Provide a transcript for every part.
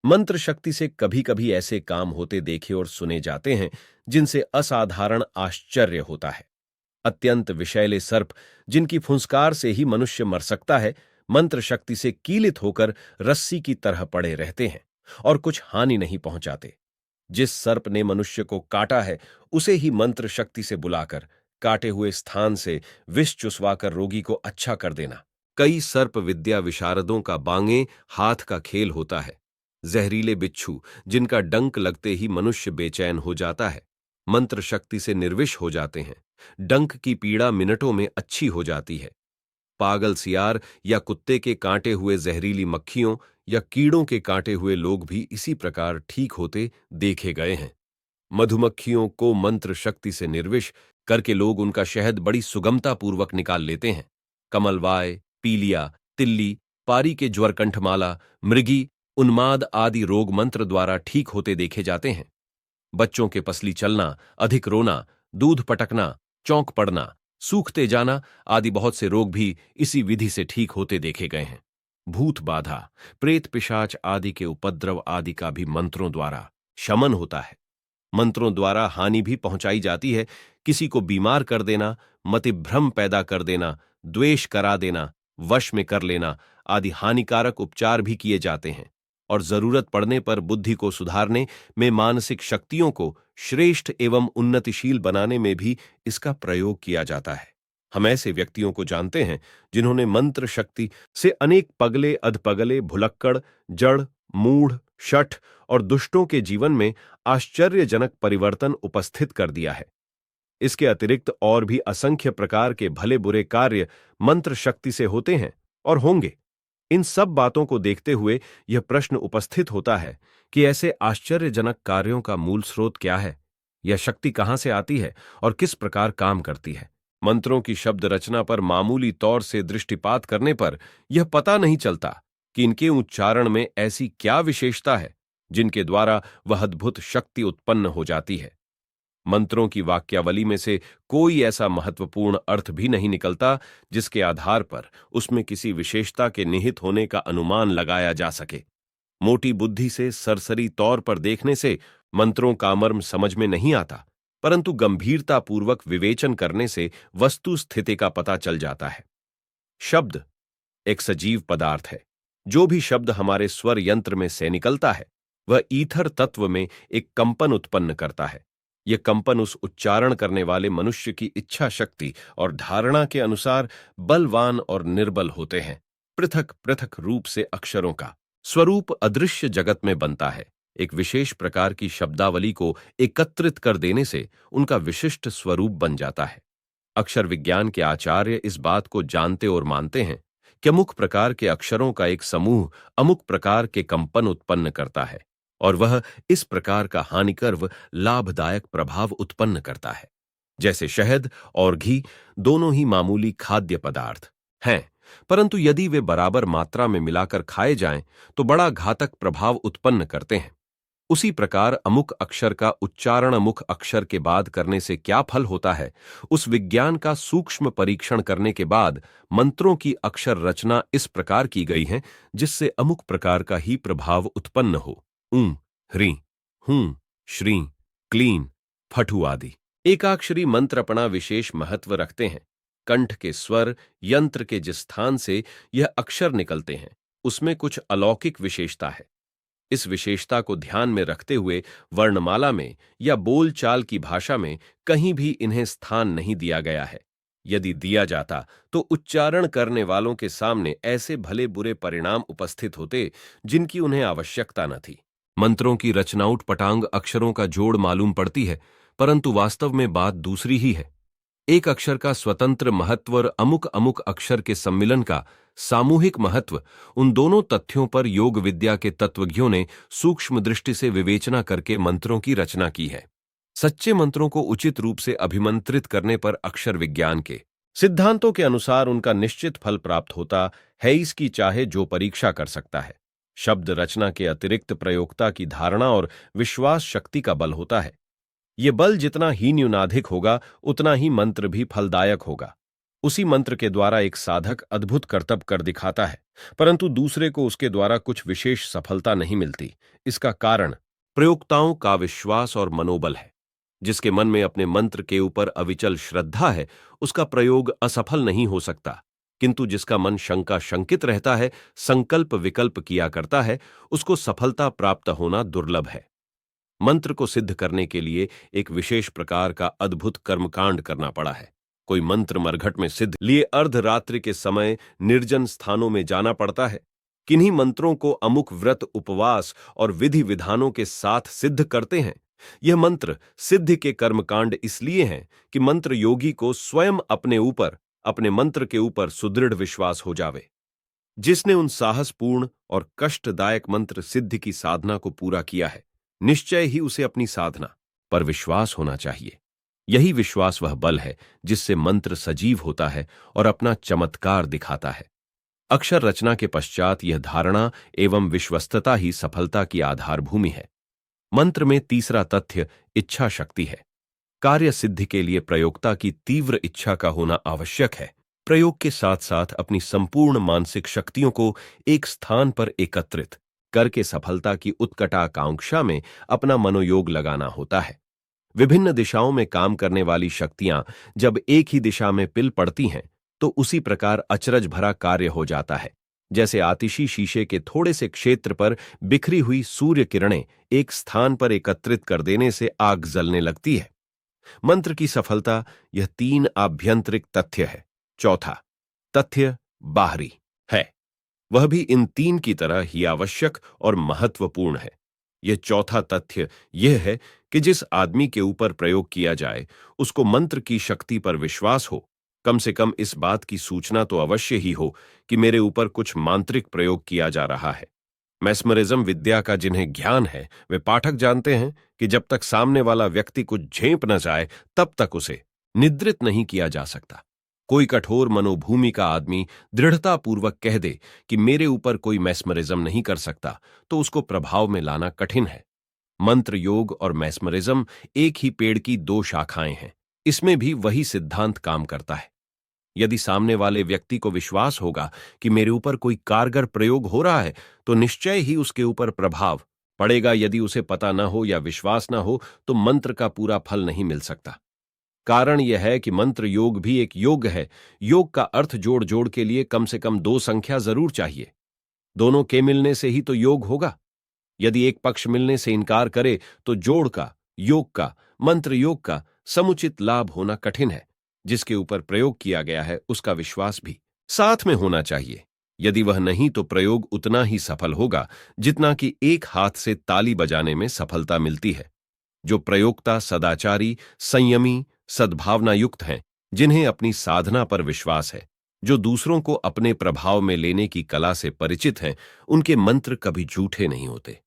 मंत्र शक्ति से कभी कभी ऐसे काम होते देखे और सुने जाते हैं जिनसे असाधारण आश्चर्य होता है। अत्यंत विषैले सर्प, जिनकी फुंसकार से ही मनुष्य मर सकता है, मंत्र शक्ति से कीलित होकर रस्सी की तरह पड़े रहते हैं और कुछ हानि नहीं पहुंचाते। जिस सर्प ने मनुष्य को काटा है, उसे ही मंत्र शक्ति से बुलाकर काटे हुए स्थान से विष चुसवाकर रोगी को अच्छा कर देना कई सर्प विद्या विशारदों का बांगे हाथ का खेल होता है। जहरीले बिच्छू, जिनका डंक लगते ही मनुष्य बेचैन हो जाता है, मंत्र शक्ति से निर्विष हो जाते हैं। डंक की पीड़ा मिनटों में अच्छी हो जाती है। पागल सियार या कुत्ते के कांटे हुए जहरीली मक्खियों या कीड़ों के कांटे हुए लोग भी इसी प्रकार ठीक होते देखे गए हैं। मधुमक्खियों को मंत्र शक्ति से निर्विष करके लोग उनका शहद बड़ी सुगमता पूर्वक निकाल लेते हैं। कमलवाय, पीलिया, तिल्ली, पारी के ज्वरकंठमाला, मृगी, उन्माद आदि रोग मंत्र द्वारा ठीक होते देखे जाते हैं। बच्चों के पसली चलना, अधिक रोना, दूध पटकना, चौंक पड़ना, सूखते जाना आदि बहुत से रोग भी इसी विधि से ठीक होते देखे गए हैं। भूत बाधा, प्रेत पिशाच आदि के उपद्रव आदि का भी मंत्रों द्वारा शमन होता है। मंत्रों द्वारा हानि भी पहुंचाई जाती है। किसी को बीमार कर देना, मतिभ्रम पैदा कर देना, द्वेष करा देना, वश में कर लेना आदि हानिकारक उपचार भी किए जाते हैं। और जरूरत पड़ने पर बुद्धि को सुधारने में, मानसिक शक्तियों को श्रेष्ठ एवं उन्नतिशील बनाने में भी इसका प्रयोग किया जाता है। हम ऐसे व्यक्तियों को जानते हैं जिन्होंने मंत्र शक्ति से अनेक पगले, अधपगले, भुलक्कड़, जड़, मूढ़, शठ और दुष्टों के जीवन में आश्चर्यजनक परिवर्तन उपस्थित कर दिया है। इसके अतिरिक्त और भी असंख्य प्रकार के भले बुरे कार्य मंत्र शक्ति से होते हैं और होंगे। इन सब बातों को देखते हुए यह प्रश्न उपस्थित होता है कि ऐसे आश्चर्यजनक कार्यों का मूल स्रोत क्या है? यह शक्ति कहां से आती है और किस प्रकार काम करती है? मंत्रों की शब्द रचना पर मामूली तौर से दृष्टिपात करने पर यह पता नहीं चलता कि इनके उच्चारण में ऐसी क्या विशेषता है जिनके द्वारा वह अद्भुत शक्ति उत्पन्न हो जाती है। मंत्रों की वाक्यावली में से कोई ऐसा महत्वपूर्ण अर्थ भी नहीं निकलता जिसके आधार पर उसमें किसी विशेषता के निहित होने का अनुमान लगाया जा सके। मोटी बुद्धि से सरसरी तौर पर देखने से मंत्रों का मर्म समझ में नहीं आता, परंतु गंभीरतापूर्वक विवेचन करने से वस्तु स्थिति का पता चल जाता है। शब्द एक सजीव पदार्थ है। जो भी शब्द हमारे स्वर यंत्र में से निकलता है, वह ईथर तत्व में एक कंपन उत्पन्न करता है। यह कंपन उस उच्चारण करने वाले मनुष्य की इच्छा शक्ति और धारणा के अनुसार बलवान और निर्बल होते हैं। पृथक पृथक रूप से अक्षरों का स्वरूप अदृश्य जगत में बनता है। एक विशेष प्रकार की शब्दावली को एकत्रित कर देने से उनका विशिष्ट स्वरूप बन जाता है। अक्षर विज्ञान के आचार्य इस बात को जानते और मानते हैं कि अमुक प्रकार के अक्षरों का एक समूह अमुक प्रकार के कंपन उत्पन्न करता है और वह इस प्रकार का हानिकर व लाभदायक प्रभाव उत्पन्न करता है। जैसे शहद और घी दोनों ही मामूली खाद्य पदार्थ हैं, परंतु यदि वे बराबर मात्रा में मिलाकर खाए जाएं तो बड़ा घातक प्रभाव उत्पन्न करते हैं। उसी प्रकार अमुक अक्षर का उच्चारण अमुक अक्षर के बाद करने से क्या फल होता है, उस विज्ञान का सूक्ष्म परीक्षण करने के बाद मंत्रों की अक्षर रचना इस प्रकार की गई है जिससे अमुक प्रकार का ही प्रभाव उत्पन्न हो। ह्रीं, हूं, श्रीं, क्लीं, फठु आदि एकाक्षरी मंत्र अपना विशेष महत्व रखते हैं। कंठ के स्वर यंत्र के जिस स्थान से यह अक्षर निकलते हैं, उसमें कुछ अलौकिक विशेषता है। इस विशेषता को ध्यान में रखते हुए वर्णमाला में या बोलचाल की भाषा में कहीं भी इन्हें स्थान नहीं दिया गया है। यदि दिया जाता तो उच्चारण करने वालों के सामने ऐसे भले बुरे परिणाम उपस्थित होते जिनकी उन्हें आवश्यकता न थी। मंत्रों की रचनाउट पटांग अक्षरों का जोड़ मालूम पड़ती है, परंतु वास्तव में बात दूसरी ही है। एक अक्षर का स्वतंत्र महत्व और अमुक अमुक अक्षर के सम्मिलन का सामूहिक महत्व, उन दोनों तथ्यों पर योग विद्या के तत्वज्ञों ने सूक्ष्म दृष्टि से विवेचना करके मंत्रों की रचना की है। सच्चे मंत्रों को उचित रूप से अभिमंत्रित करने पर अक्षर विज्ञान के सिद्धांतों के अनुसार उनका निश्चित फल प्राप्त होता है। इसकी चाहे जो परीक्षा कर सकता है। शब्द रचना के अतिरिक्त प्रयोक्ता की धारणा और विश्वास शक्ति का बल होता है। ये बल जितना ही न्यूनाधिक होगा उतना ही मंत्र भी फलदायक होगा। उसी मंत्र के द्वारा एक साधक अद्भुत करतब कर दिखाता है, परंतु दूसरे को उसके द्वारा कुछ विशेष सफलता नहीं मिलती। इसका कारण प्रयोक्ताओं का विश्वास और मनोबल है। जिसके मन में अपने मंत्र के ऊपर अविचल श्रद्धा है, उसका प्रयोग असफल नहीं हो सकता, किंतु जिसका मन शंका शंकित रहता है, संकल्प विकल्प किया करता है, उसको सफलता प्राप्त होना दुर्लभ है। मंत्र को सिद्ध करने के लिए एक विशेष प्रकार का अद्भुत कर्मकांड करना पड़ा है। कोई मंत्र मरघट में सिद्ध लिए अर्धरात्रि के समय निर्जन स्थानों में जाना पड़ता है। किन्हीं मंत्रों को अमुक व्रत उपवास और विधि विधानों के साथ सिद्ध करते हैं। यह मंत्र सिद्धि के कर्मकांड इसलिए हैं कि मंत्र योगी को स्वयं अपने ऊपर, अपने मंत्र के ऊपर सुदृढ़ विश्वास हो जावे। जिसने उन साहसपूर्ण और कष्टदायक मंत्र सिद्धि की साधना को पूरा किया है, निश्चय ही उसे अपनी साधना पर विश्वास होना चाहिए। यही विश्वास वह बल है जिससे मंत्र सजीव होता है और अपना चमत्कार दिखाता है। अक्षर रचना के पश्चात यह धारणा एवं विश्वस्तता ही सफलता की आधारभूमि है। मंत्र में तीसरा तथ्य इच्छा शक्ति है। कार्य सिद्धि के लिए प्रयोक्ता की तीव्र इच्छा का होना आवश्यक है। प्रयोग के साथ साथ अपनी संपूर्ण मानसिक शक्तियों को एक स्थान पर एकत्रित करके सफलता की उत्कटाकांक्षा में अपना मनोयोग लगाना होता है। विभिन्न दिशाओं में काम करने वाली शक्तियां जब एक ही दिशा में पिल पड़ती हैं, तो उसी प्रकार अचरज भरा कार्य हो जाता है। जैसे आतिशी शीशे के थोड़े से क्षेत्र पर बिखरी हुई सूर्य किरणें एक स्थान पर एकत्रित कर देने से आग जलने लगती है। मंत्र की सफलता यह तीन आभ्यंतरिक तथ्य है। चौथा तथ्य बाहरी है, वह भी इन तीन की तरह ही आवश्यक और महत्वपूर्ण है। यह चौथा तथ्य यह है कि जिस आदमी के ऊपर प्रयोग किया जाए, उसको मंत्र की शक्ति पर विश्वास हो। कम से कम इस बात की सूचना तो अवश्य ही हो कि मेरे ऊपर कुछ मांत्रिक प्रयोग किया जा रहा है। मैस्मरिज्म विद्या का जिन्हें ज्ञान है, वे पाठक जानते हैं कि जब तक सामने वाला व्यक्ति कुछ झेप न जाए, तब तक उसे निद्रित नहीं किया जा सकता। कोई कठोर मनोभूमि का आदमी दृढ़तापूर्वक कह दे कि मेरे ऊपर कोई मैस्मरिज्म नहीं कर सकता, तो उसको प्रभाव में लाना कठिन है। मंत्र योग और मैस्मरिज्म एक ही पेड़ की दो शाखाएं हैं। इसमें भी वही सिद्धांत काम करता है। यदि सामने वाले व्यक्ति को विश्वास होगा कि मेरे ऊपर कोई कारगर प्रयोग हो रहा है, तो निश्चय ही उसके ऊपर प्रभाव पड़ेगा। यदि उसे पता न हो या विश्वास न हो, तो मंत्र का पूरा फल नहीं मिल सकता। कारण यह है कि मंत्र योग भी एक योग है। योग का अर्थ जोड़ जोड़ के लिए कम से कम दो संख्या जरूर चाहिए। दोनों के मिलने से ही तो योग होगा। यदि एक पक्ष मिलने से इनकार करे, तो जोड़ का, योग का, मंत्र योग का समुचित लाभ होना कठिन है। जिसके ऊपर प्रयोग किया गया है, उसका विश्वास भी साथ में होना चाहिए। यदि वह नहीं, तो प्रयोग उतना ही सफल होगा जितना कि एक हाथ से ताली बजाने में सफलता मिलती है। जो प्रयोक्ता सदाचारी, संयमी, सद्भावना युक्त हैं, जिन्हें अपनी साधना पर विश्वास है, जो दूसरों को अपने प्रभाव में लेने की कला से परिचित हैं, उनके मंत्र कभी झूठे नहीं होते।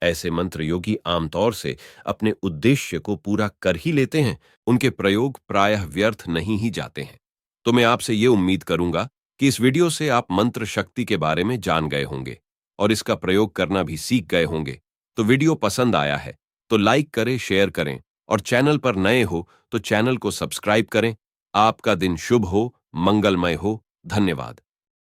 ऐसे मंत्र योगी आमतौर से अपने उद्देश्य को पूरा कर ही लेते हैं। उनके प्रयोग प्रायः व्यर्थ नहीं ही जाते हैं। तो मैं आपसे ये उम्मीद करूंगा कि इस वीडियो से आप मंत्र शक्ति के बारे में जान गए होंगे और इसका प्रयोग करना भी सीख गए होंगे। तो वीडियो पसंद आया है तो लाइक करें, शेयर करें और चैनल पर नए हो तो चैनल को सब्सक्राइब करें। आपका दिन शुभ हो, मंगलमय हो। धन्यवाद।